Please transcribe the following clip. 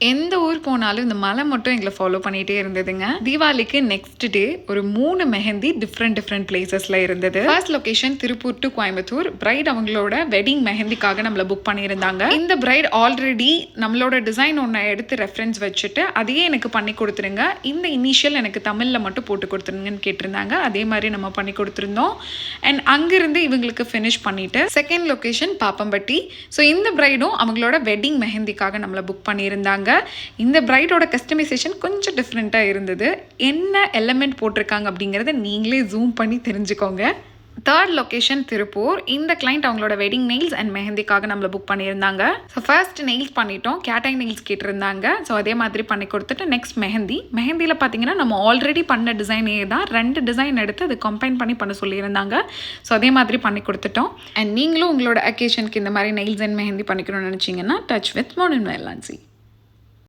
எந்த ஊர் போனாலும் இந்த மலை மட்டும் எங்களை ஃபாலோ பண்ணிகிட்டே இருந்ததுங்க. தீபாவளிக்கு நெக்ஸ்ட் டே ஒரு 3 மெஹந்தி டிஃப்ரெண்ட் பிளேசஸில் இருந்தது. First location Tiruppur to Coimbatore. Bride அவங்களோட வெட்டிங் மெஹந்திக்காக நம்மளை புக் பண்ணியிருந்தாங்க. இந்த பிரைட் ஆல்ரெடி நம்மளோட டிசைன் ஒன்று எடுத்து ரெஃபரன்ஸ் வச்சுட்டு அதையே எனக்கு பண்ணி கொடுத்துருங்க, இந்த இனிஷியல் எனக்கு தமிழில் மட்டும் போட்டு கொடுத்துருங்கன்னு கேட்டிருந்தாங்க. அதே மாதிரி நம்ம பண்ணி கொடுத்துருந்தோம். அண்ட் அங்கிருந்து இவங்களுக்கு ஃபினிஷ் பண்ணிட்டு செகண்ட் லொகேஷன் பாப்பம்பட்டி. ஸோ இந்த பிரைடும் அவங்களோட வெட்டிங் மெஹந்திக்காக நம்மளை புக் பண்ணியிருந்தாங்க. இந்த பிரைடோட கஸ்டமைசேஷன் கொஞ்சம் டிஃப்ரெண்ட்டாக இருந்தது. என்ன எலிமெண்ட் போட்டிருக்காங்க அப்படிங்கிறத நீங்களே ஜூம் பண்ணி தெரிஞ்சுக்கோங்க. Third location Tiruppur. இந்த கிளைண்ட் அவங்களோட வெட்டிங் நெயில்ஸ் அண்ட் மெஹந்திக்காக நம்மளை புக் பண்ணியிருந்தாங்க. ஸோ ஃபர்ஸ்ட் நெயில்ஸ் பண்ணிட்டோம், கேட்டை நெயில்ஸ் கேட்டிருந்தாங்க. ஸோ அதே மாதிரி பண்ணி கொடுத்துட்டு நெக்ஸ்ட் மெஹந்தியில் பார்த்தீங்கன்னா நம்ம ஆல்ரெடி பண்ண டிசைனே தான் 2 டிசைன் எடுத்து அதை கம்பைன் பண்ண சொல்லியிருந்தாங்க. ஸோ அதே மாதிரி பண்ணி கொடுத்துட்டோம். அண்ட் நீங்களும் உங்களோட அக்கேஷனுக்கு இந்த மாதிரி நெயில்ஸ் அண்ட் மெஹந்தி பண்ணிக்கணும்னு நினச்சிங்கன்னா டச் வித் மோனன் வேலான்சி.